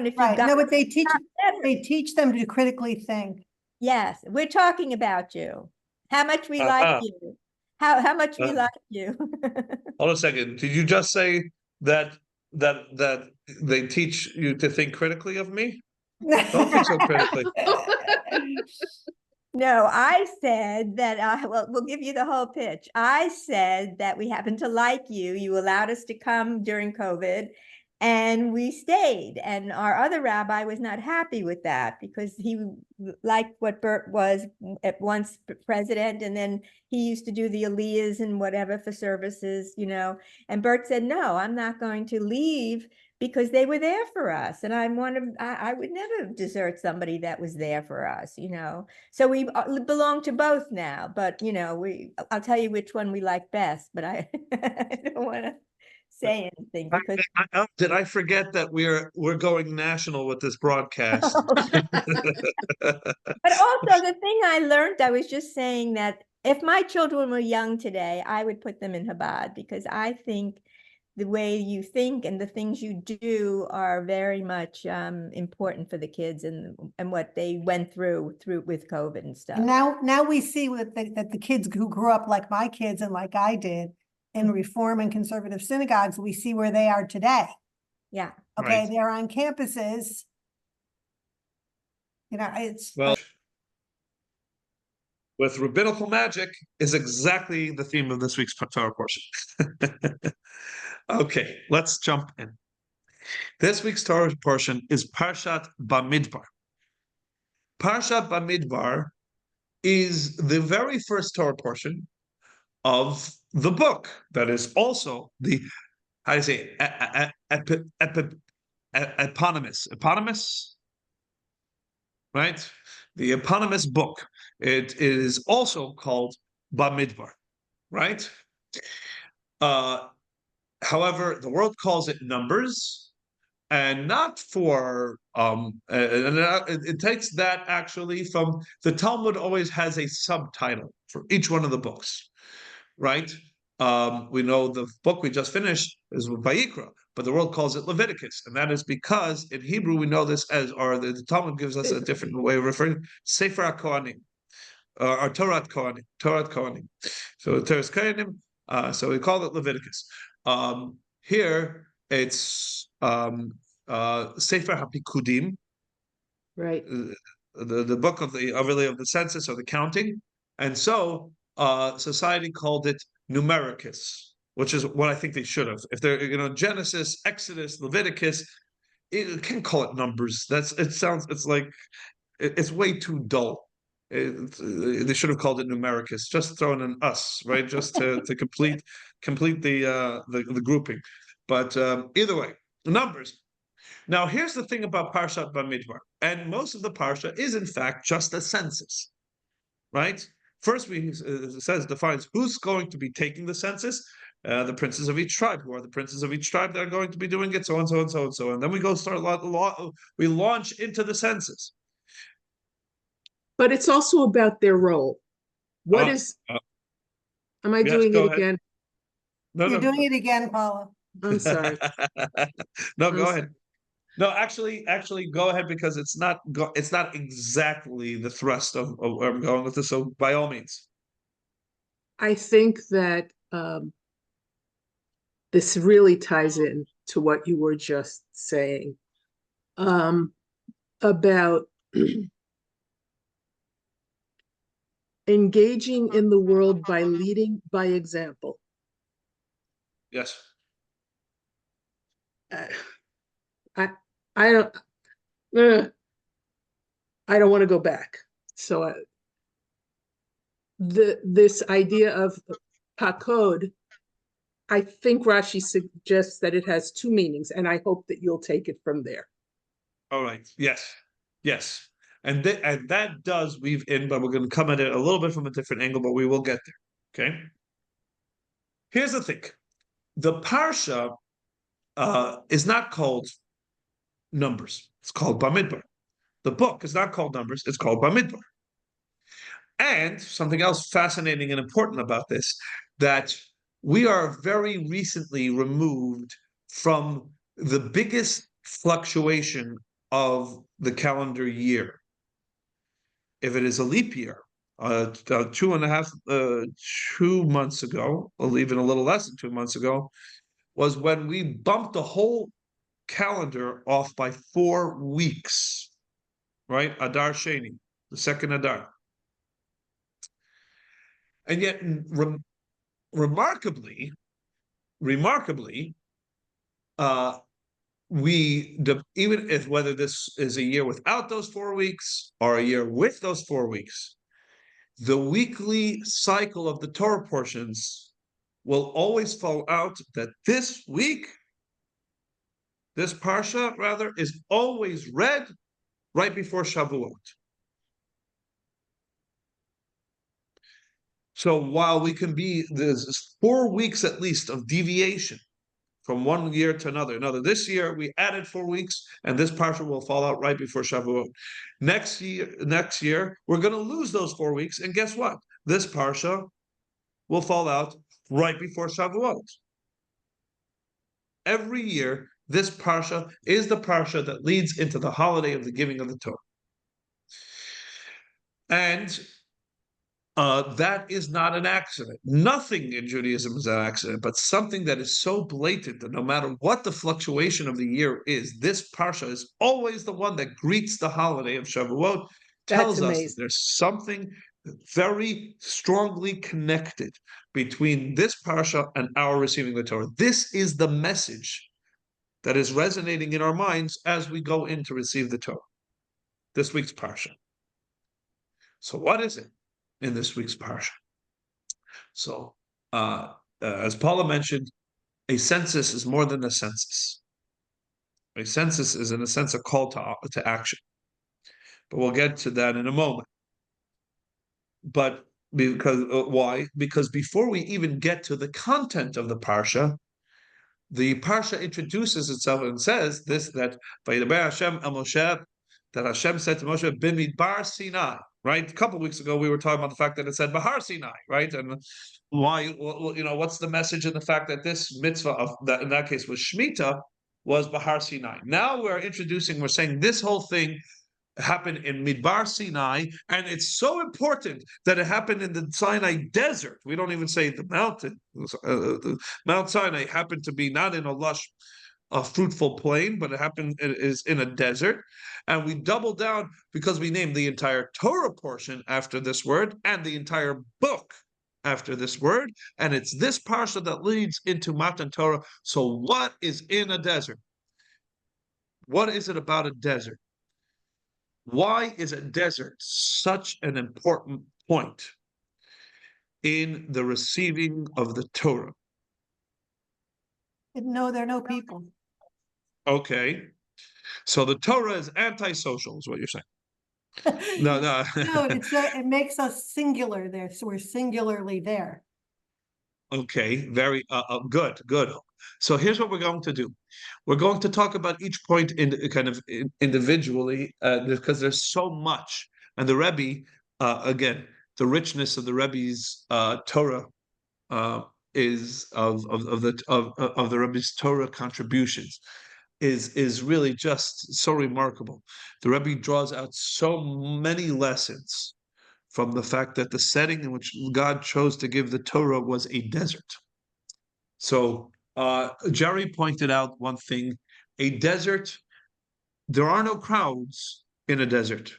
if you Right. got No, but they better. teach them to critically think. Yes, we're talking about you. How much we like you. How much we like you. Hold on a second. Did you just say that that they teach you to think critically of me? Don't think so critically. No, I said that, well, we'll give you the whole pitch. I said that we happen to like you. You allowed us to come during COVID and we stayed. And our other rabbi was not happy with that because he liked what Bert was at once president. And then he used to do the aliyahs and whatever for services, you know. And Bert said, no, I'm not going to leave because they were there for us. And I would never desert somebody that was there for us, you know. So we belong to both now, but you know, I'll tell you which one we like best, but I don't want to say anything because Did I forget that we're going national with this broadcast? But also the thing I learned, I was just saying that if my children were young today, I would put them in Chabad because I think the way you think and the things you do are very much important for the kids and what they went through with COVID and stuff. And now we see that the kids who grew up like my kids and like I did in Reform and conservative synagogues, we see where they are today. Yeah. Okay, Right. they're on campuses. You know, it's Well, with rabbinical magic is exactly the theme of this week's Torah portion. Okay, let's jump in. This week's Torah portion is Parshat Bamidbar. Parshat Bamidbar is the very first Torah portion of the book that is also the, how do you say, eponymous, right? The eponymous book. It is also called Bamidbar, right? However, the world calls it Numbers, and not for it takes that actually from the Talmud. Always has a subtitle for each one of the books, right? We know the book we just finished is Vayikra, but the world calls it Leviticus, and that is because in Hebrew we know this as, or the Talmud gives us a different way of referring, Sefer HaKohanim, or Torah Kohanim. So Torah Kohanim, so we call it Leviticus. Here it's Sefer HaPikudim, right? The book of the census or the counting, and so society called it Numericus, which is what I think they should have. If they're Genesis, Exodus, Leviticus, you can't call it Numbers. It's like it's way too dull. They should have called it Numericus. Just throwing an us, right? Just to complete the grouping. But either way, Numbers. Now, here's the thing about Parshat Bamidbar, and most of the parsha is in fact just a census, right? First, defines who's going to be taking the census, the princes of each tribe. Who are the princes of each tribe that are going to be doing it? So and so and so and so. And then we we launch into the census. But it's also about their role. Am I doing it again? No, You're doing it again, Paula. I'm sorry. No, go ahead. No, actually, go ahead because it's not exactly the thrust of where I'm going with this. So, by all means, I think that this really ties in to what you were just saying about engaging in the world by leading by example. Yes. I don't want to go back. So this idea of pakod, I think Rashi suggests that it has two meanings, and I hope that you'll take it from there. All right. Yes. And that does weave in, but we're going to come at it a little bit from a different angle, but we will get there. Okay. Here's the thing: the parsha is not called Numbers. It's called Bamidbar. The book is not called Numbers. It's called Bamidbar. And something else fascinating and important about this, that we are very recently removed from the biggest fluctuation of the calendar year. If it is a leap year, 2 months ago, or even a little less than 2 months ago, was when we bumped the whole calendar off by 4 weeks, right? Adar Sheni, the second Adar. And yet, remarkably, even if whether this is a year without those 4 weeks or a year with those 4 weeks, the weekly cycle of the Torah portions will always fall out that this week, this parsha rather, is always read right before Shavuot. So while we can be, there's 4 weeks at least of deviation from one year to another. This year we added 4 weeks, and this parsha will fall out right before Shavuot. Next year we're going to lose those 4 weeks, and guess what? This parsha will fall out right before Shavuot. Every year, this parsha is the parsha that leads into the holiday of the giving of the Torah, and that is not an accident. Nothing in Judaism is an accident, but something that is so blatant that no matter what the fluctuation of the year is, this parsha is always the one that greets the holiday of Shavuot, tells us that there's something very strongly connected between this parsha and our receiving the Torah. This is the message that is resonating in our minds as we go in to receive the Torah. This week's parsha. So what is it in this week's parsha? So, as Paula mentioned, a census is more than a census. A census is, in a sense, a call to action. But we'll get to that in a moment. But why? Because before we even get to the content of the parsha introduces itself and says this, that Vayidaber Hashem el Moshe, that Hashem said to Moshe, Bamidbar Sinai. Right? A couple of weeks ago, we were talking about the fact that it said Bahar Sinai, right? And why? What's the message in the fact that this mitzvah that in that case was Shemitah was Bahar Sinai? Now we're saying this whole thing happened in Midbar Sinai, and it's so important that it happened in the Sinai desert. We don't even say the mountain. Mount Sinai happened to be not in a lush, fruitful plain, but it is in a desert. And we double down because we named the entire Torah portion after this word and the entire book after this word. And it's this parsha that leads into Matan Torah. So what is in a desert? What is it about a desert? Why is a desert such an important point in the receiving of the Torah? No, there are no people. Okay. So the Torah is antisocial, is what you're saying. No. No, it makes us singular there, so we're singularly there. Okay, very good. So here's what we're going to do. We're going to talk about each point individually because there's so much. And the Rebbe, again, the richness of the Rebbe's Torah is of the Rebbe's Torah contributions is really just so remarkable. The Rebbe draws out so many lessons from the fact that the setting in which God chose to give the Torah was a desert. So Jerry pointed out one thing: a desert, there are no crowds in a desert,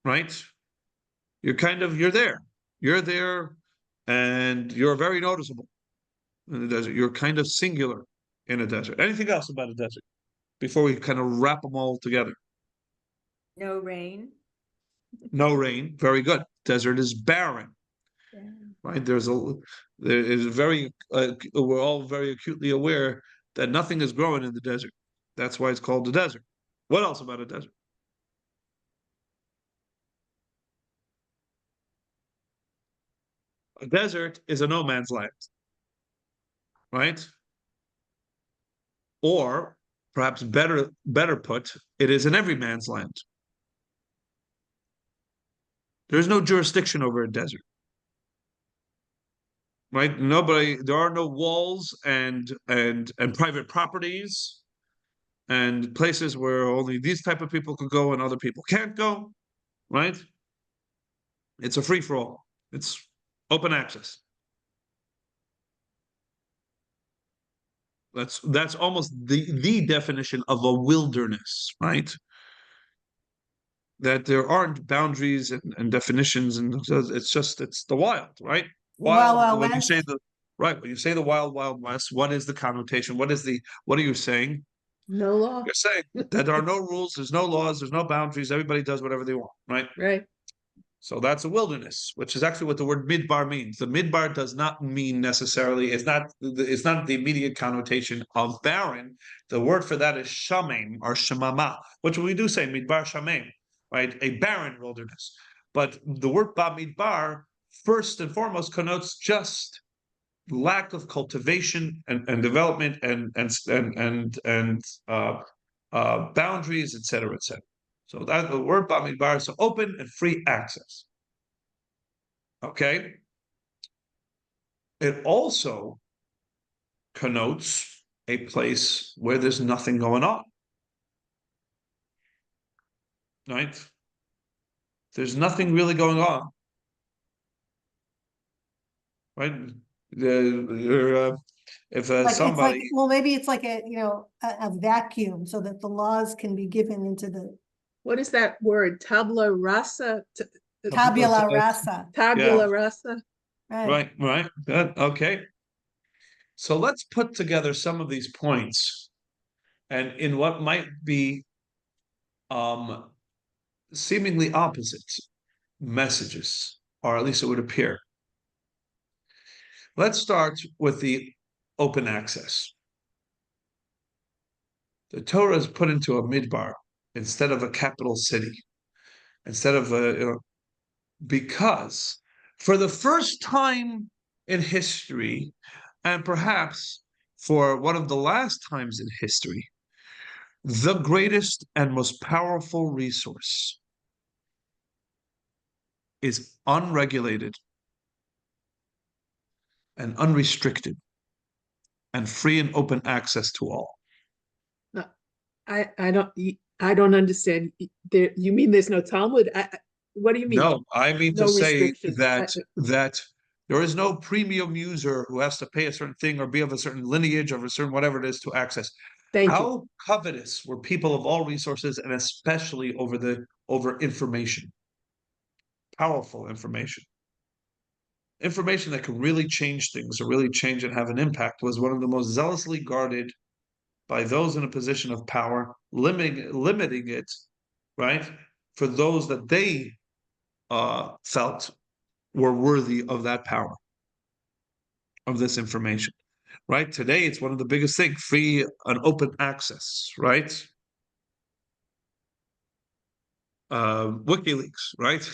right? You're there, and you're very noticeable in the desert. You're kind of singular in a desert. Anything else about a desert before we kind of wrap them all together? No rain. No rain. Very good. Desert is barren. Yeah. Right? We're all very acutely aware that nothing is growing in the desert. That's why it's called the desert. What else about a desert? A desert is a no man's land, right? Or perhaps better put, it is an every man's land. There's no jurisdiction over a desert. Right? There are no walls and private properties. and places where only these type of people could go and other people can't go, right? It's a free-for-all. It's open access. That's almost the definition of a wilderness, right? That there aren't boundaries and definitions, and it's the wild, right? Wild When you West. say the wild west, what is the connotation? What are you saying? No law, You're saying that there are no rules, there's no laws, there's no boundaries, everybody does whatever they want, right? right? So that's a wilderness, which is actually what the word midbar means. The midbar does not mean necessarily, it's not the immediate connotation of barren. The word for that is shamem or shemama, which we do say midbar shamem, right? A barren wilderness. But the word bamidbar, first and foremost, connotes just lack of cultivation and development and boundaries, etc., etc. So that the word Bamidbar is open and free access. Okay. It also connotes a place where there's nothing going on. Right? There's nothing really going on. Right? If Like, it's like, somebody, well, maybe it's like a vacuum so that the laws can be given into the What is that word? Tabula rasa? tabula rasa, Tabula rasa? right? right, good, okay. So let's put together some of these points, and in what might be seemingly opposite messages, or at least it would appear. Let's start with the open access. The Torah is put into a midbar instead of a capital city, instead of because for the first time in history, and perhaps for one of the last times in history, the greatest and most powerful resource is unregulated and unrestricted and free and open access to all. No, I don't understand. You mean there's no Talmud? What do you mean? No, I mean No to say restrictions. that there is no premium user who has to pay a certain thing or be of a certain lineage or a certain whatever it is to access. Thank you. How covetous were people of all resources, and especially over information, powerful information. Information that can really change things or really change and have an impact was one of the most zealously guarded by those in a position of power, limiting it, right, for those that they felt were worthy of that power, of this information, right? Today, it's one of the biggest things, free and open access, right? WikiLeaks, right?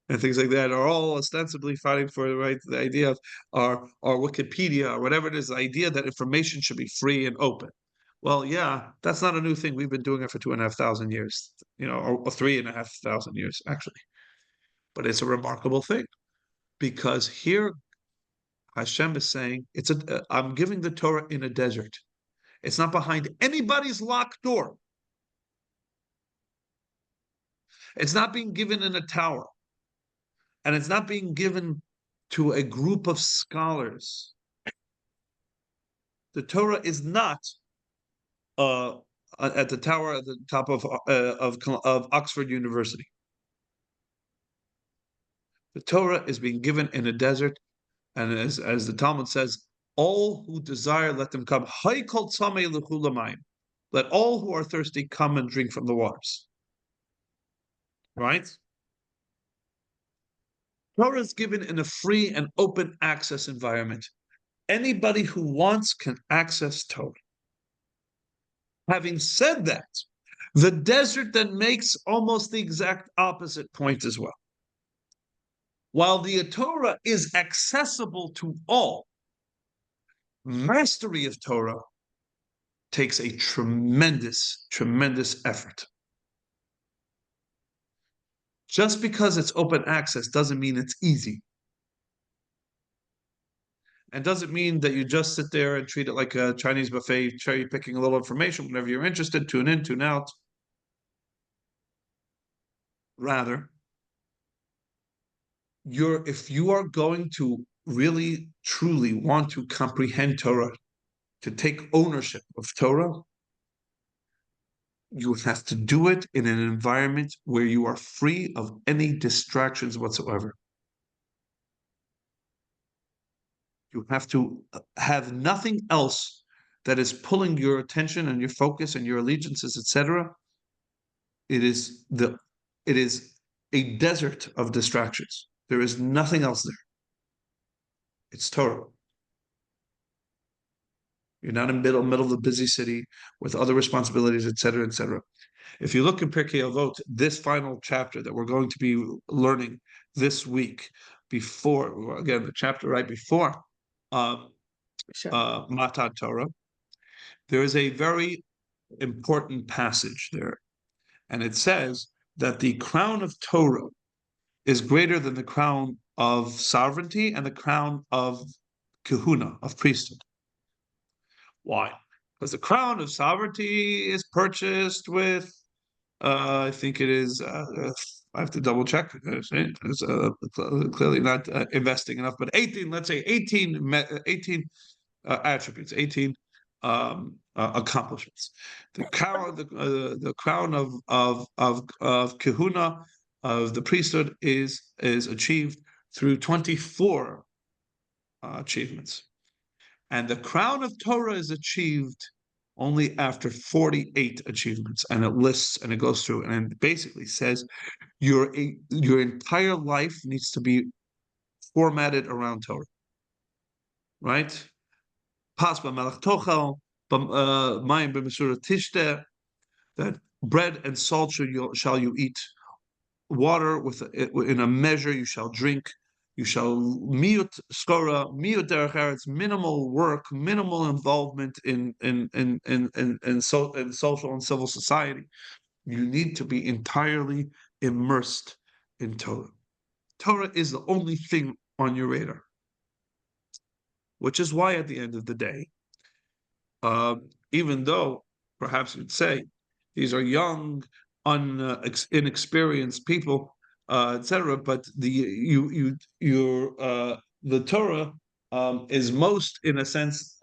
And things like that are all ostensibly fighting for the idea of or Wikipedia or whatever it is, the idea that information should be free and open. Well, yeah, that's not a new thing. We've been doing it for 2,500 years, or 3,500 years actually. But it's a remarkable thing because here Hashem is saying I'm giving the Torah in a desert. It's not behind anybody's locked door. It's not being given in a tower. And it's not being given to a group of scholars. The Torah is not at the tower at the top of Oxford University. The Torah is being given in a desert, and as the Talmud says, all who desire, let them come. Let all who are thirsty come and drink from the waters. Right? Torah is given in a free and open access environment. Anybody who wants can access Torah. Having said that, the desert then makes almost the exact opposite point as well. While the Torah is accessible to all, mastery of Torah takes a tremendous, tremendous effort. Just because it's open access doesn't mean it's easy. and doesn't mean that you just sit there and treat it like a Chinese buffet, cherry picking a little information whenever you're interested, tune in, tune out. Rather, if you are going to really, truly want to comprehend Torah, to take ownership of Torah, you have to do it in an environment where you are free of any distractions whatsoever. You have to have nothing else that is pulling your attention and your focus and your allegiances, etc. It is a desert of distractions. There is nothing else there. It's Torah. You're not in the middle of a busy city with other responsibilities, etc., etc. If you look in Pirkei Avot, this final chapter that we're going to be learning this week, before, again, the chapter right before Matan Torah, there is a very important passage there. And it says that the crown of Torah is greater than the crown of sovereignty and the crown of kahuna, of priesthood. Why? Because the crown of sovereignty is purchased with, I think it is, I have to double check. It's clearly not investing enough, but 18, let's say 18 attributes, 18 accomplishments. The crown of kahuna, of the priesthood, is achieved through 24 achievements. And the crown of Torah is achieved only after 48 achievements. And it lists and it goes through and it basically says your entire life needs to be formatted around Torah. Right? Pasba melech tochel, mayim b'mesura tishte, that bread and salt shall you eat, water in a measure you shall drink. You shall miut skora, miut derech eretz, minimal work, minimal involvement in social and civil society. You need to be entirely immersed in Torah. Torah is the only thing on your radar, which is why at the end of the day, even though perhaps you'd say these are young, inexperienced people, etc., but the Torah is most, in a sense,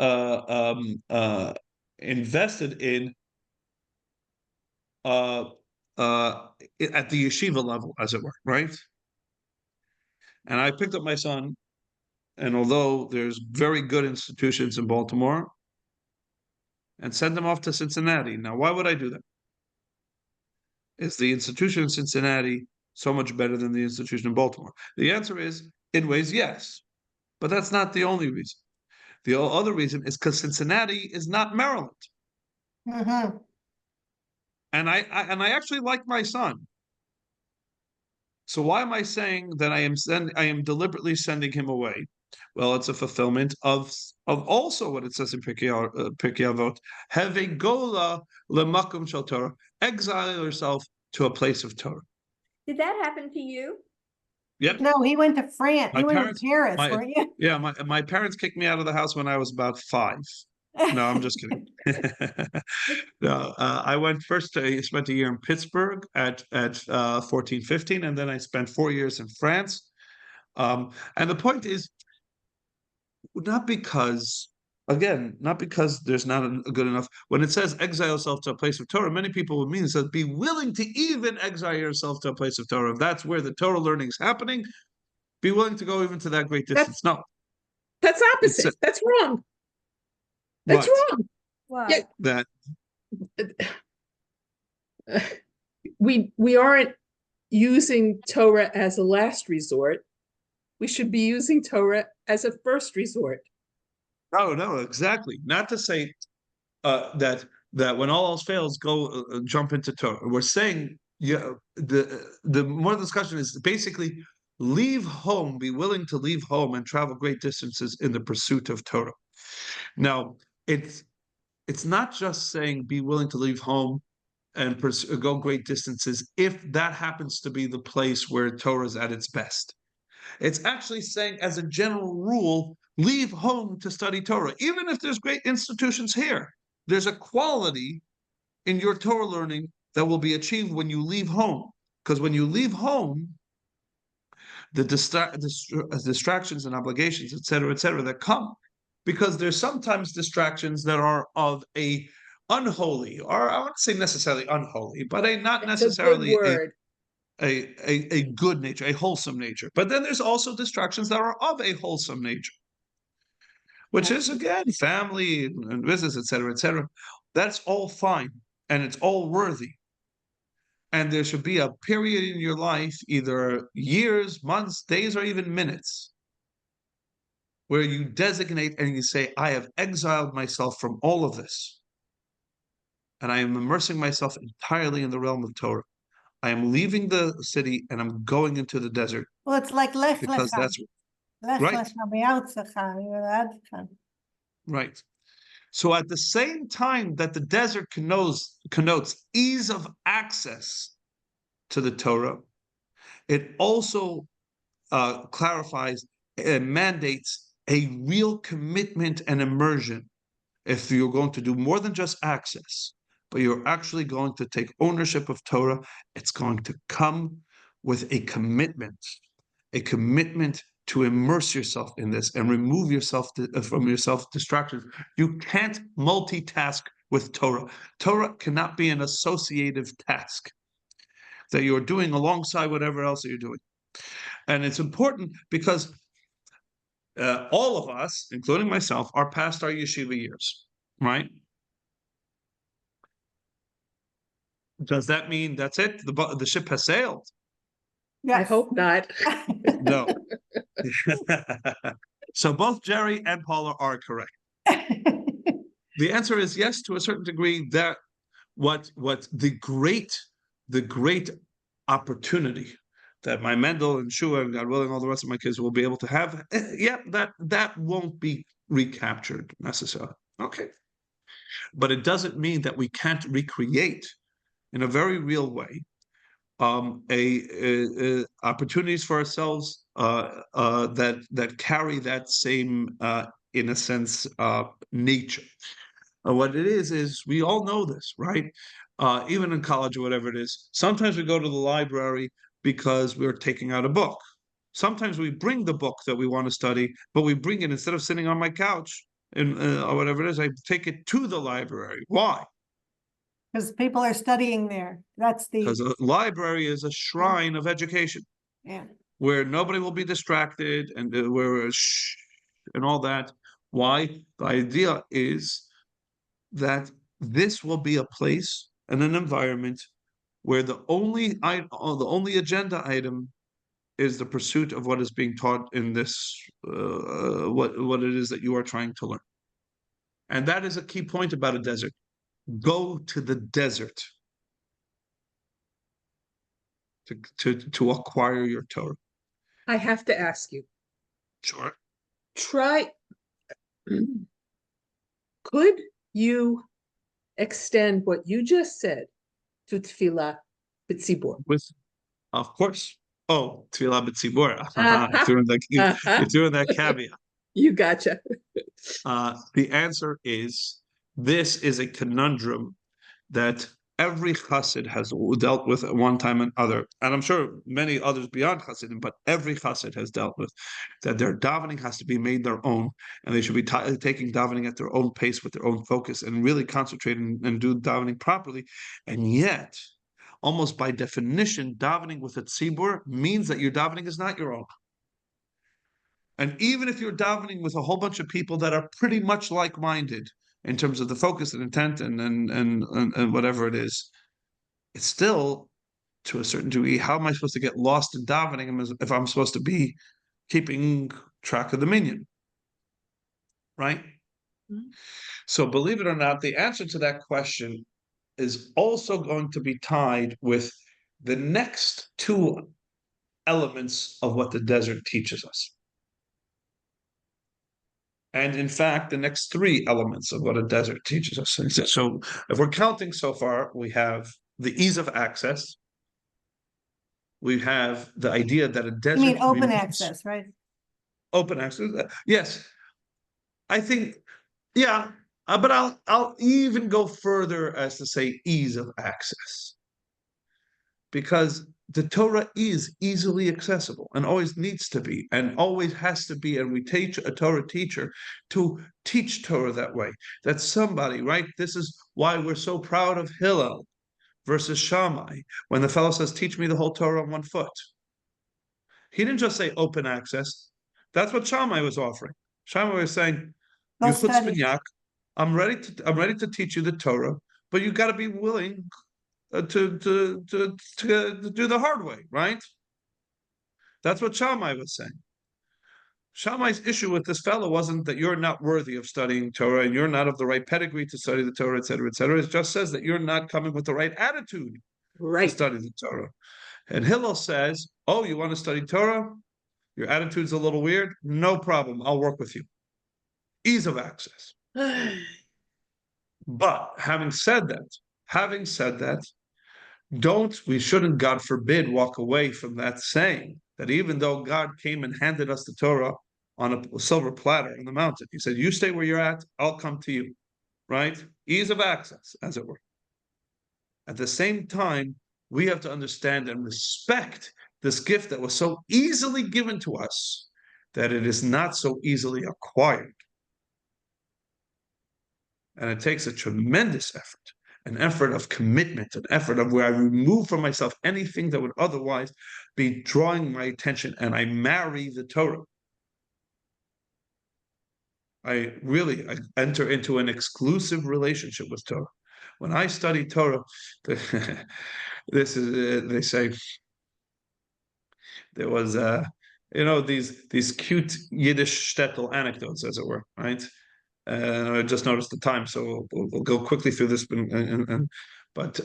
invested in at the yeshiva level, as it were, right? And I picked up my son, and although there's very good institutions in Baltimore, and send him off to Cincinnati. Now, why would I do that? Is the institution in Cincinnati so much better than the institution in Baltimore? The answer is, in ways, yes. But that's not the only reason. The other reason is because Cincinnati is not Maryland. Mm-hmm. And I actually like my son. So why am I saying that I am deliberately sending him away? Well, it's a fulfillment of also what it says in Pirkei Avot, have a gola lemakom shel Torah, exile yourself to a place of Torah. Did that happen to you? Yep. No, he went to France. My You went parents, to Paris, weren't you? yeah, my parents kicked me out of the house when I was about 5. No, I'm just kidding. No, I went first. I spent a year in Pittsburgh at 14, 15, and then I spent 4 years in France. And the point is, not because there's not a good enough. When it says exile yourself to a place of Torah, many people would mean it says be willing to even exile yourself to a place of Torah. If that's where the Torah learning is happening, be willing to go even to that great distance. That's opposite. That's wrong. That's wrong. Wow. Yeah. That we aren't using Torah as a last resort. We should be using Torah as a first resort. no, exactly. Not to say that when all else fails, go jump into Torah. We're saying, yeah, the more discussion is basically leave home, be willing to leave home and travel great distances in the pursuit of Torah. Now, it's not just saying be willing to leave home and go great distances if that happens to be the place where Torah is at its best. It's actually saying, as a general rule, leave home to study Torah. Even if there's great institutions here, there's a quality in your Torah learning that will be achieved when you leave home. Because when you leave home, the distractions and obligations, et cetera, that come, because there's sometimes distractions that are of a unholy, or I wouldn't say necessarily unholy, but not It's a good necessarily word. a good nature, a wholesome nature. But then there's also distractions that are of a wholesome nature, which is again family and business, et cetera. That's all fine and it's all worthy. And there should be a period in your life, either years, months, days, or even minutes, where you designate and you say, I have exiled myself from all of this. And I am immersing myself entirely in the realm of Torah. I am leaving the city and I'm going into the desert. Well, it's like Lech because Lecha. that's Lech right. Lecha b'Artzecha. Right. So at the same time that the desert connotes ease of access to the Torah, it also clarifies and mandates a real commitment and immersion. If you're going to do more than just access, but you're actually going to take ownership of Torah, it's going to come with a commitment to immerse yourself in this and remove yourself from yourself distractions. You can't multitask with Torah. Torah cannot be an associative task that you're doing alongside whatever else that you're doing. And it's important because all of us, including myself, are past our yeshiva years, right? Does that mean that's it? The ship has sailed? I hope not. No. So both Jerry and Paula are correct. The answer is yes, to a certain degree. That what the great opportunity that my Mendel and Shua and God willing all the rest of my kids will be able to have, that won't be recaptured necessarily. Okay. But it doesn't mean that we can't recreate in a very real way opportunities for ourselves that carry that same in a sense nature. What it is we all know this, right? Even in college or whatever it is, sometimes we go to the library because we're taking out a book. Sometimes we bring the book that we want to study, but we bring it instead of sitting on my couch or whatever it is, I take it to the library. Why? Because people are studying there. That's Because a library is a shrine of education. Yeah. Where nobody will be distracted and where and all that. Why? The idea is that this will be a place and an environment where the only agenda item is the pursuit of what is being taught in this, what it is that you are trying to learn. And that is a key point about a desert. Go to the desert to acquire your Torah. I have to ask you. Sure. Could you extend what you just said to Tefillah B'tzibur? Of course. Oh, Tefillah B'tzibur. You're doing that caveat. You gotcha. The answer is, this is a conundrum that every chassid has dealt with at one time and other, and I'm sure many others beyond chassidim, but every chassid has dealt with, that their davening has to be made their own, and they should be taking davening at their own pace with their own focus and really concentrate and do davening properly. And yet, almost by definition, davening with a tzibur means that your davening is not your own. And even if you're davening with a whole bunch of people that are pretty much like-minded in terms of the focus and intent and whatever it is, it's still, to a certain degree, how am I supposed to get lost in davening if I'm supposed to be keeping track of the minyan, right? Mm-hmm. So believe it or not, the answer to that question is also going to be tied with the next two elements of what the desert teaches us. And in fact, the next three elements of what a desert teaches us. So if we're counting so far, we have the ease of access. We have the idea that a desert— You mean open access, right? Open access, yes. I think, yeah, but I'll even go further as to say ease of access, because the Torah is easily accessible and always needs to be and always has to be. And we teach a Torah teacher to teach Torah that way. That somebody, right? This is why we're so proud of Hillel versus Shammai when the fellow says, "Teach me the whole Torah on one foot." He didn't just say open access. That's what Shammai was offering. Shammai was saying, Go "You study. chutzpahniak, I'm ready to teach you the Torah, but you got to be willing to do the hard way, right?" That's what Shammai was saying. Shammai's issue with this fellow wasn't that you're not worthy of studying Torah and you're not of the right pedigree to study the Torah, etc., etc. It just says that you're not coming with the right attitude to Right. study the Torah. And Hillel says, "Oh, you want to study Torah? Your attitude's a little weird. No problem. I'll work with you." Ease of access. But having said that, we shouldn't, God forbid, walk away from that saying that even though God came and handed us the Torah on a silver platter on the mountain, he said, "You stay where you're at, I'll come to you," right? Ease of access, as it were. At the same time, we have to understand and respect this gift that was so easily given to us that it is not so easily acquired. And it takes a tremendous effort, an effort of commitment, an effort of where I remove from myself anything that would otherwise be drawing my attention, and I marry the Torah. I enter into an exclusive relationship with Torah. When I study Torah, this is they say there was these cute Yiddish shtetl anecdotes, as it were, right? And I just noticed the time, so we'll go quickly through this. But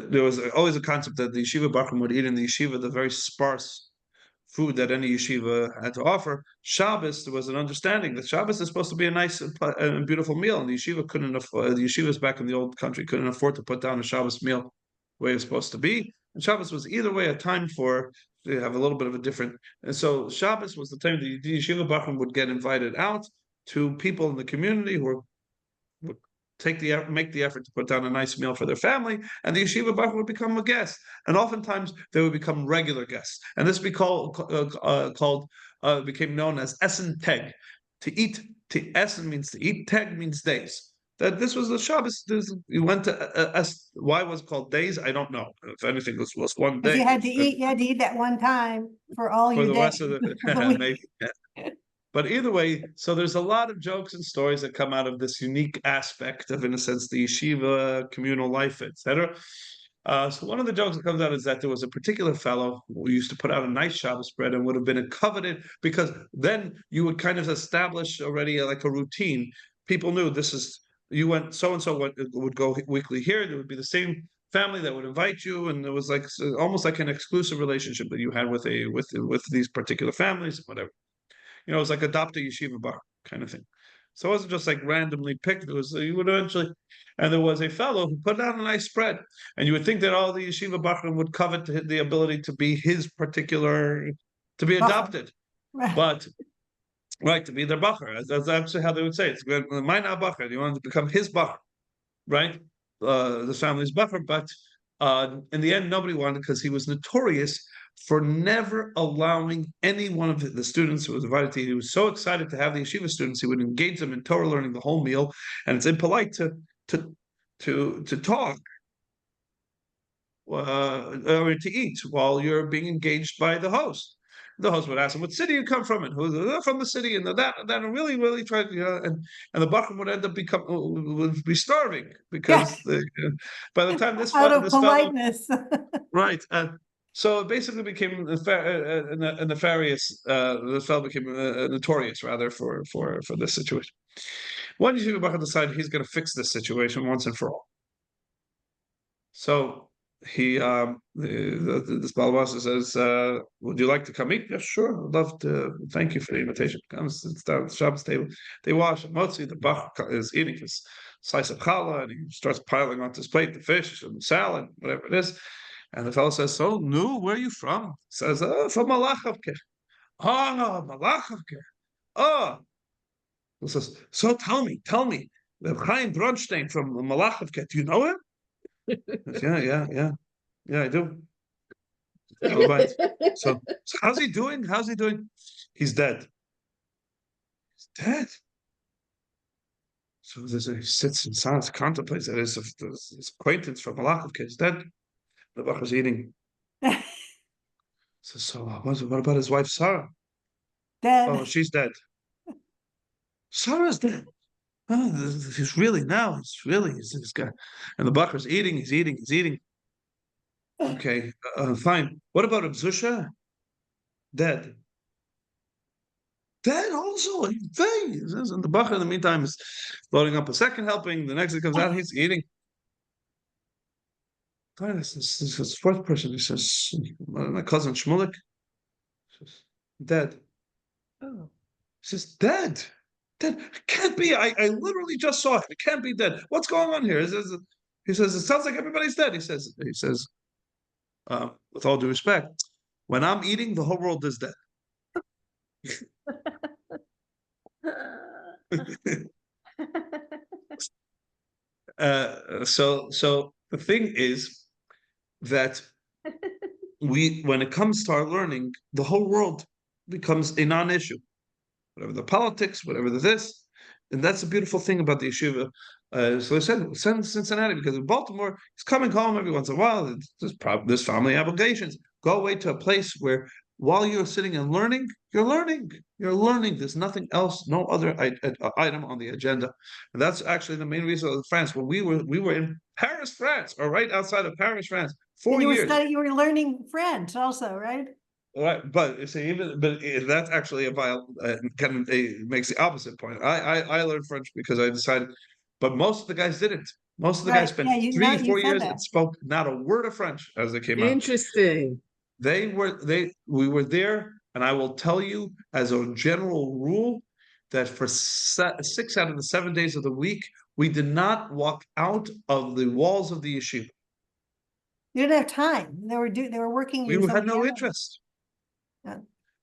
there was always a concept that the yeshiva bachrim would eat in the yeshiva the very sparse food that any yeshiva had to offer. Shabbos, there was an understanding that Shabbos is supposed to be a nice and beautiful meal, and the yeshiva couldn't afford. The yeshivas back in the old country couldn't afford to put down a Shabbos meal the way it was supposed to be. And Shabbos was either way a time for to have a little bit of a different. And so Shabbos was the time the yeshiva bachrim would get invited out to people in the community who would make the effort to put down a nice meal for their family, and the yeshiva bachur would become a guest, and oftentimes they would become regular guests, and this became known as essen teg. To eat, to essen means to eat, teg means days. That this was the Shabbos. You went to why was it called days? I don't know. If anything, this was one day. You had to eat that one time for all for your the days. rest of the maybe. Yeah. But either way, so there's a lot of jokes and stories that come out of this unique aspect of, in a sense, the yeshiva, communal life, etc. So one of the jokes that comes out is that there was a particular fellow who used to put out a nice Shabbos spread and would have been coveted, because then you would kind of establish already like a routine. People knew this is, you went, so-and-so would go weekly here. There would be the same family that would invite you, and it was like almost like an exclusive relationship that you had with these particular families, whatever. It was like adopt a yeshiva bar kind of thing. So it wasn't just like randomly picked. It was, you would eventually, and there was a fellow who put out a nice spread, and you would think that all the yeshiva bachrim would covet the ability to be his particular, to be adopted, but right, to be their bacher. That's actually how they would say it. It's my now bacher. You want to become his bacher, right? The family's bacher, but in the end, nobody wanted, because he was notorious for never allowing any one of the students who was invited to eat. He was so excited to have the yeshiva students, he would engage them in Torah learning the whole meal, and it's impolite to talk or to eat while you're being engaged by the host. The host would ask him, "What city you come from?" And who's from the city, and that really, really tried, and the bachrim would end up would be starving, because by the time this politeness. right. So it basically became a nefarious. This fellow became notorious, rather, for this situation. One yeshiva bachur decided he's going to fix this situation once and for all. So he, this balabasa says, "Would you like to come eat?" "Yes, sure. I'd love to. Thank you for the invitation." Comes, sits down at the Shabbos table. They wash. Motzi, the bachur is eating his slice of challah, and he starts piling onto his plate the fish and the salad, whatever it is. And the fellow says, "So, where are you from?" He says, "From Malachavke." Oh, Malachavke. Oh, he says, so tell me, the Chaim Bronstein from Malachavke, do you know him? Says, yeah, I do. All right. So how's he doing? He's dead. He's dead. So he sits in silence, contemplates that his acquaintance from Malachavke is dead. The Bach is eating. So what about his wife Sarah? Dead. Oh, she's dead. Sarah's dead. Oh, he's really now. He's this guy. And the Bacher's eating. He's eating. Okay, fine. What about Abzusha? Dead. Dead also. And the Bacher in the meantime is loading up a second helping. The next that comes out, he's eating. Fine, this fourth person. He says, my cousin Shmulik. Says, dead. Oh. He says, dead. Dead. It can't be. I literally just saw it. It can't be dead. What's going on here? He says, it sounds like everybody's dead. He says, with all due respect, when I'm eating, the whole world is dead. So the thing is that when it comes to our learning, the whole world becomes a non-issue. Whatever the politics, whatever the this, and that's the beautiful thing about the yeshiva. So I said, send Cincinnati because in Baltimore, he's coming home every once in a while. There's family obligations. Go away to a place where while you're sitting and learning, you're learning. You're learning. There's nothing else, no other item on the agenda. And that's actually the main reason of France. When we were in Paris, France, or right outside of Paris, France, 4 years. You were learning French also, right? Right, but see, that's actually it makes the opposite point. I learned French because I decided, but most of the guys didn't. Most of the guys spent 3-4 years and spoke not a word of French as they came out. Interesting. We were there, and I will tell you as a general rule that for 6 out of the 7 days of the week, we did not walk out of the walls of the yeshiva. You didn't have time. They were working. We had no interest. Yeah.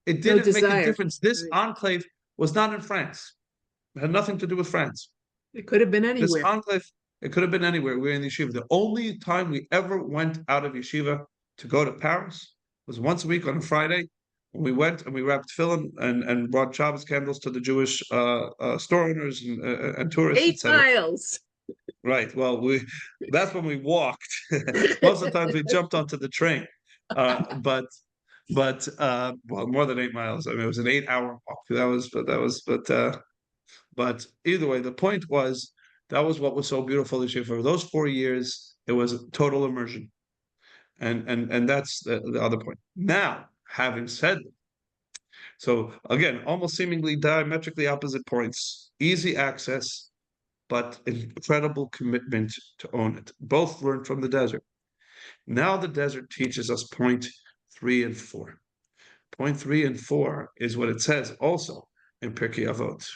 It didn't make a difference. This enclave was not in France. It had nothing to do with France. It could have been anywhere. This enclave, it could have been anywhere. We were in the yeshiva. The only time we ever went out of yeshiva to go to Paris was once a week on a Friday. When we went and we wrapped tefillin and brought Shabbos candles to the Jewish store owners and tourists. 8 miles. Right. Well, that's when we walked. Most of the times we jumped onto the train. But well, more than 8 miles. I mean, it was an 8-hour walk. But either way, the point was that was what was so beautiful this year. For those 4 years, it was a total immersion, and that's the other point. Now, having said that, so again, almost seemingly diametrically opposite points: easy access, but incredible commitment to own it. Both learned from the desert. Now the desert teaches us point 3 and 4. Point 3 and 4 is what it says also in Pirkei Avot.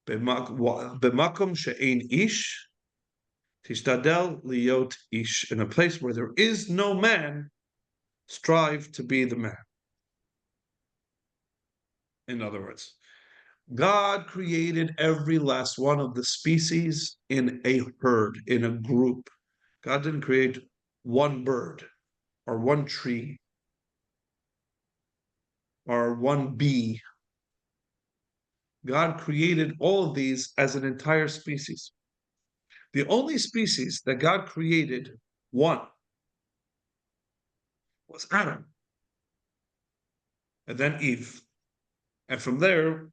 B'makom she'ein ish, tishtadel liot ish. In a place where there is no man, strive to be the man. In other words, God created every last one of the species in a herd, in a group. God didn't create one bird or one tree or one bee. God created all of these as an entire species. The only species that God created, one, was Adam, and then Eve. And from there,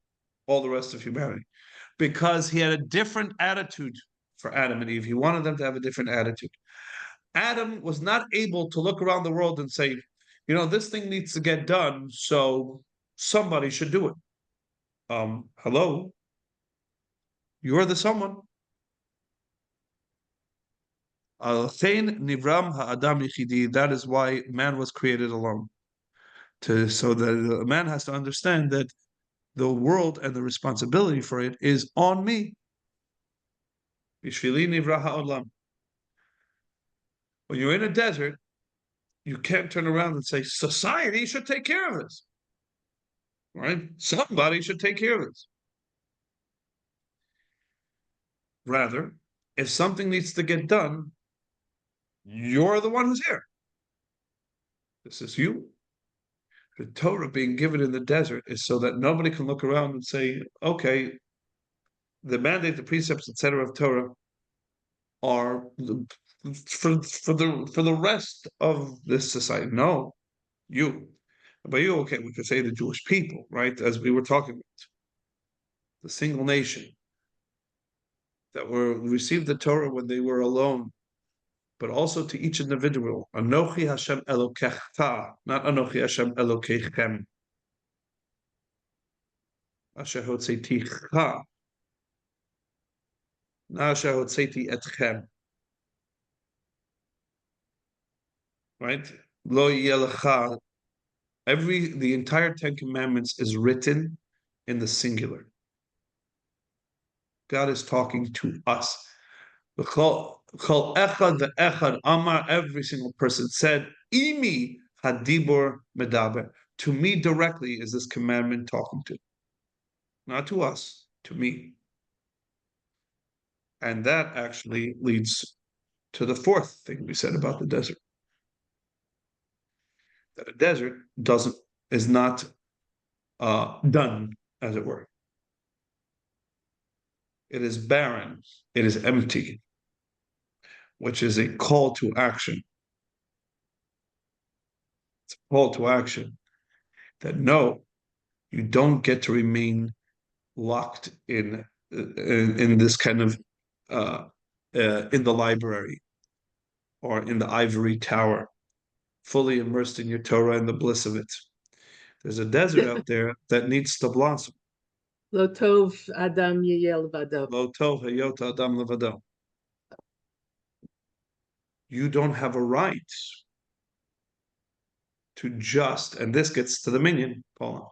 all the rest of humanity. Because he had a different attitude for Adam and Eve. He wanted them to have a different attitude. Adam was not able to look around the world and say, this thing needs to get done, so somebody should do it. Hello? You're the someone. That is why man was created alone. So that a man has to understand that the world and the responsibility for it is on me. When you're in a desert, you can't turn around and say, society should take care of this. right? Somebody should take care of this. Rather, if something needs to get done, you're the one who's here. This is you. The Torah being given in the desert is so that nobody can look around and say, okay, the mandate, the precepts, etc. of Torah are for the rest of this society. No, you. By you, okay, we could say the Jewish people, right? As we were talking about, the single nation that were received the Torah when they were alone, but also to each individual. Anochi Hashem Elokecha, not Anochi Hashem Elokechem. Asher Hotzeiticha, not Asher Hotzeiti Etchem. Right? Lo Yelecha. The entire Ten Commandments is written in the singular. God is talking to us. Every single person said, Imi hadibor medaber. To me directly is this commandment talking to. Not to us, to me. And that actually leads to the fourth thing we said about the desert. That a desert is not done, as it were. It is barren, it is empty, which is a call to action. It's a call to action that no, you don't get to remain locked in this kind of in the library or in the ivory tower, fully immersed in your Torah and the bliss of it. There's a desert out there that needs to blossom. Lo tov adam yeyel vado. Lo tov hayot adam levado. You don't have a right to just, and this gets to the minyan, Paula.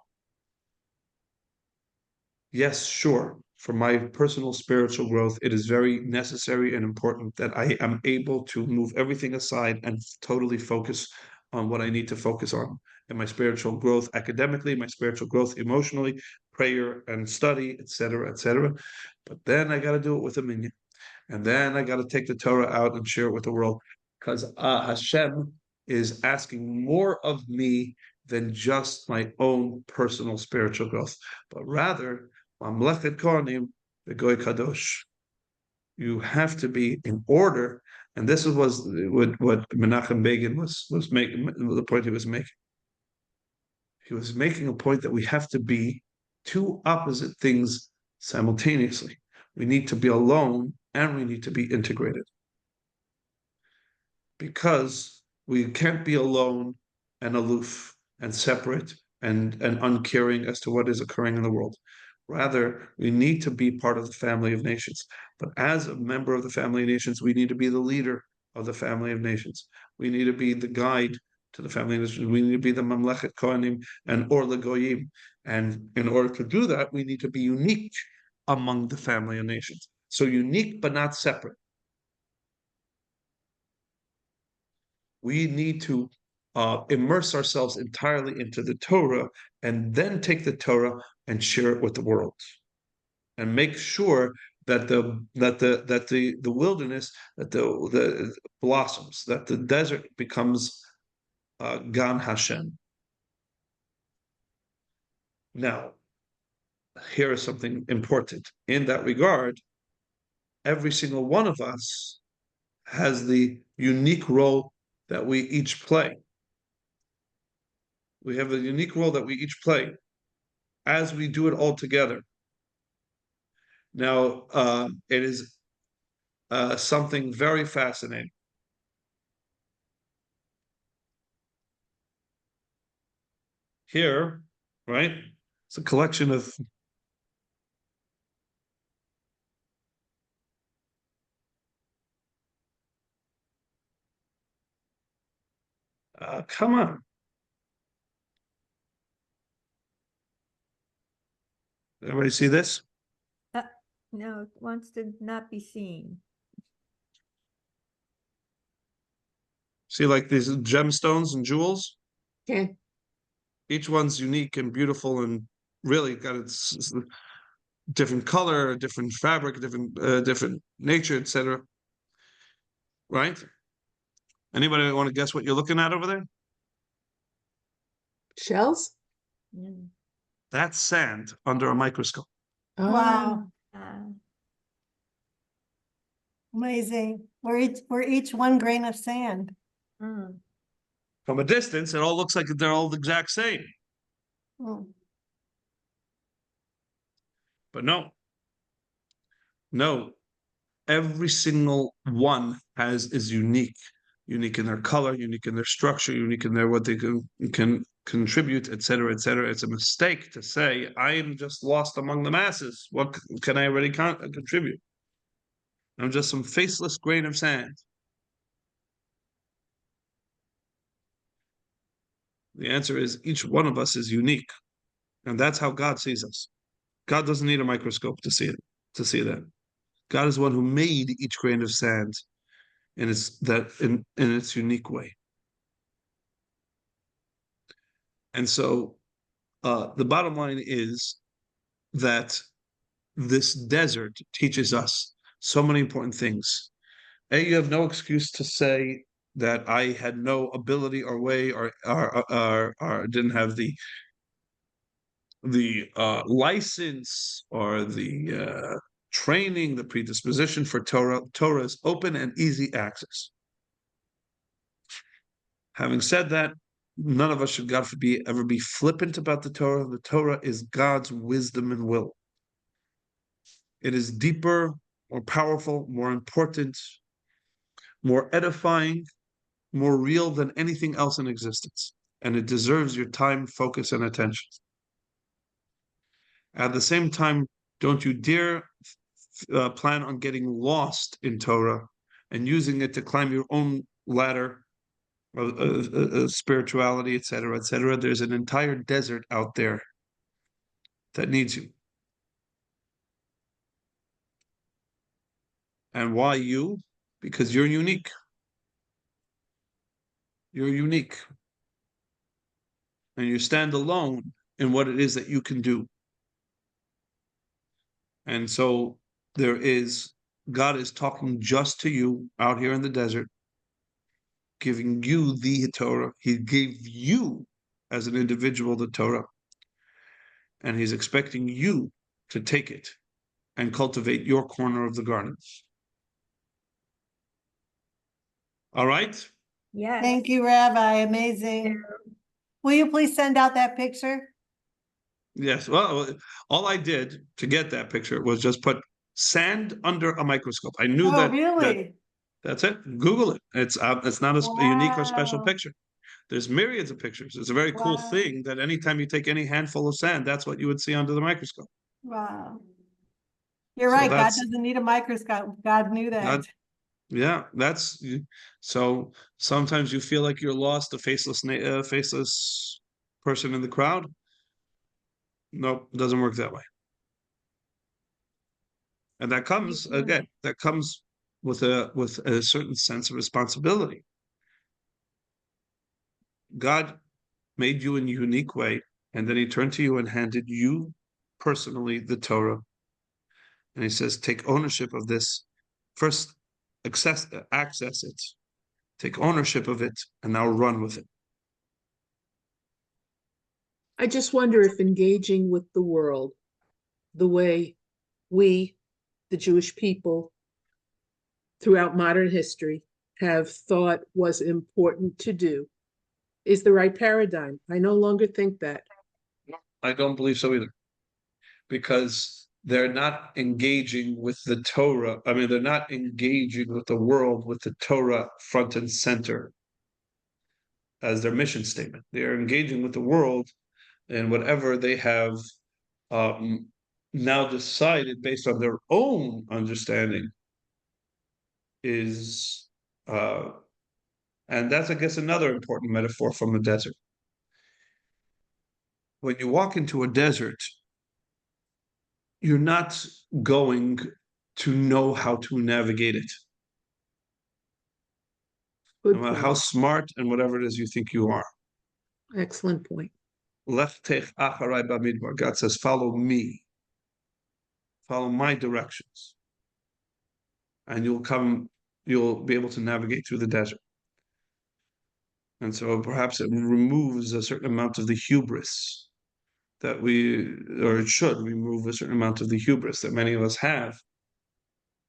Yes, sure. For my personal spiritual growth, it is very necessary and important that I am able to move everything aside and totally focus on what I need to focus on in my spiritual growth academically, my spiritual growth emotionally, prayer and study, etc., etc. But then I got to do it with a minyan. And then I got to take the Torah out and share it with the world, because Hashem is asking more of me than just my own personal spiritual growth, but rather Mamlechet Kohanim v'Goy Kadosh. You have to be in order, and this was what Menachem Begin was making, the point he was making. He was making a point that we have to be two opposite things simultaneously. We need to be alone and we need to be integrated. Because we can't be alone and aloof and separate and uncaring as to what is occurring in the world. Rather, we need to be part of the family of nations. But as a member of the family of nations, we need to be the leader of the family of nations. We need to be the guide to the family of nations. We need to be the Mamlechet Kohanim and Or Legoyim. And in order to do that, we need to be unique among the family of nations. So unique, but not separate. We need to immerse ourselves entirely into the Torah and then take the Torah and share it with the world, and make sure that the wilderness, that the blossoms, that the desert becomes Gan Hashem. Now, here is something important in that regard. Every single one of us has the unique role that we each play. We have a unique role that we each play as we do it all together. Now, it is something very fascinating. Here, right? It's a collection of come on. Everybody see this? No, it wants to not be seen. See, like these gemstones and jewels? Okay. Each one's unique and beautiful and really got its different color, different fabric, different nature, etc. Right? Anybody want to guess what you're looking at over there? Shells? Mm. That's sand under a microscope. Wow, Ah, amazing. We're each one grain of sand. mm. From a distance, it all looks like they're all the exact same. Mm. But no, every single one is unique. Unique in their color, unique in their structure, unique in their what they can contribute, etc., etc. It's a mistake to say I am just lost among the masses. What can I really contribute? I'm just some faceless grain of sand. The answer is each one of us is unique, and that's how God sees us. God doesn't need a microscope to see it, to see that. God is one who made each grain of sand in its unique way. And so the bottom line is that this desert teaches us so many important things. You have no excuse to say that I had no ability or way or didn't have the license or the training, the predisposition for Torah. Torah is open and easy access. Having said that, none of us should, God forbid, ever be flippant about the Torah. The Torah is God's wisdom and will. It is deeper, more powerful, more important, more edifying, more real than anything else in existence. And it deserves your time, focus, and attention. At the same time, don't you dare plan on getting lost in Torah and using it to climb your own ladder of spirituality, etc., etc. There's an entire desert out there that needs you. And why you? Because you're unique. You're unique. And you stand alone in what it is that you can do. And so God is talking just to you out here in the desert, giving you the Torah. He gave you as an individual the Torah. And he's expecting you to take it and cultivate your corner of the garden. All right? Yes. Thank you, Rabbi. Amazing. Will you please send out that picture? Yes. Well, all I did to get that picture was just put sand under a microscope. I knew Oh, that really? that's it. Google it. It's not a unique or special Wow. picture. There's myriads of pictures. It's a very cool Wow. thing that anytime you take any handful of sand, that's what you would see under the microscope. Wow. You're So right. God that's doesn't need a microscope. God knew that. yeah. That's so. Sometimes you feel like you're lost, a faceless person in the crowd. Nope, it doesn't work that way. And that comes again. That comes with a certain sense of responsibility. God made you in a unique way, and then he turned to you and handed you personally the Torah. And he says, take ownership of this. First, access it. Take ownership of it, and now run with it. I just wonder if engaging with the world the way we, the Jewish people, throughout modern history, have thought was important to do is the right paradigm. I no longer think that. I don't believe so either, because they're not engaging with the Torah. I mean, they're not engaging with the world with the Torah front and center as their mission statement. They are engaging with the world and whatever they have um, now decided based on their own understanding is, and that's, I guess, another important metaphor from the desert. When you walk into a desert, you're not going to know how to navigate it, no Good matter point. how smart and whatever it is you think you are. Excellent point. Lech tech acharai bamidbar. God says, follow me. Follow my directions. And you'll be able to navigate through the desert. And so perhaps it removes a certain amount of the hubris that or it should remove a certain amount of the hubris that many of us have,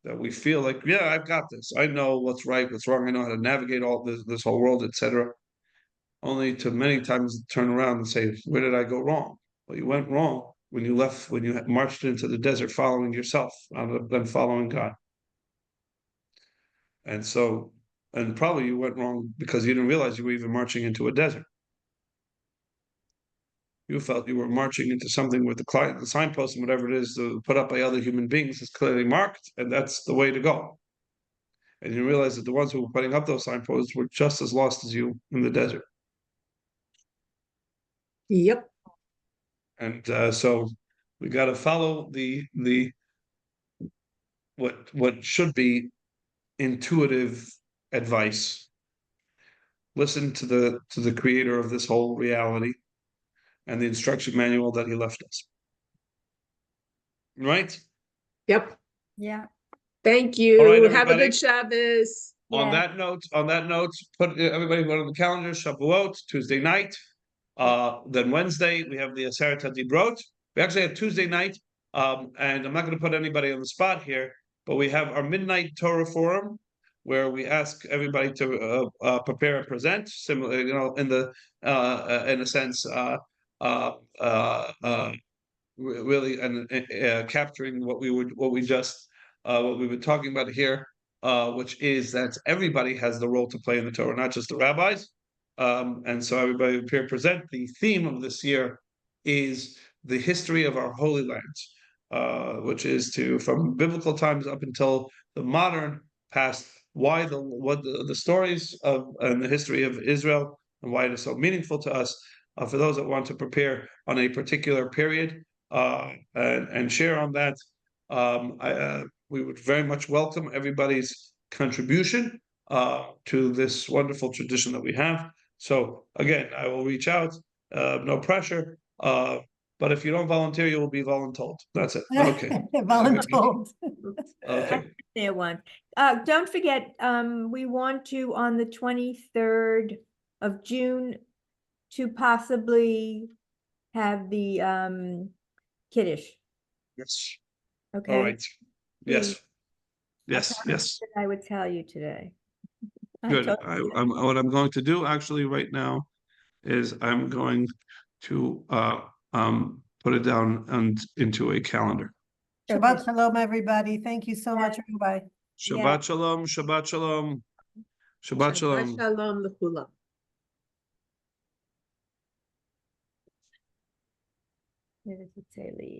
that we feel like, yeah, I've got this. I know what's right, what's wrong. I know how to navigate all this whole world, etc. Only to many times turn around and say, where did I go wrong? Well, you went wrong when you marched into the desert following yourself rather than following God. And probably you went wrong because you didn't realize you were even marching into a desert. You felt you were marching into something with the signpost and whatever it is put up by other human beings is clearly marked, and that's the way to go. And you realize that the ones who were putting up those signposts were just as lost as you in the desert. Yep. And so we got to follow the what should be intuitive advice. Listen to the creator of this whole reality and the instruction manual that he left us. Right? Yep. Yeah. Thank you. All right, Have a everybody. good Shabbos. On Yeah. that note, put everybody put on the calendar, Shavuot, Tuesday night. Then Wednesday, we have the Aseret HaDibrot. We actually have Tuesday night, and I'm not going to put anybody on the spot here, but we have our Midnight Torah Forum, where we ask everybody to prepare and present, similar, in a sense, really, and capturing what we were talking about here, which is that everybody has the role to play in the Torah, not just the rabbis. And so everybody will appear present. The theme of this year is the history of our holy lands, which is from biblical times up until the modern past, what the stories of and the history of Israel and why it is so meaningful to us. For those that want to prepare on a particular period and share on that, we would very much welcome everybody's contribution to this wonderful tradition that we have. So again, I will reach out, no pressure. But if you don't volunteer, you will be voluntold. That's it. Okay. Voluntold. Okay. There one. Don't forget, we want to on the 23rd of June to possibly have the Kiddush. Yes. Okay. All right. Yes. Please. Yes. Yes. I would tell you today. Good. What I'm going to do actually right now is I'm going to put it down and into a calendar. Shabbat shalom, everybody. Thank you so much, Rabbi. Shabbat shalom. Shabbat shalom. Shabbat shalom. Shalom l'chulam. Where does it say leave?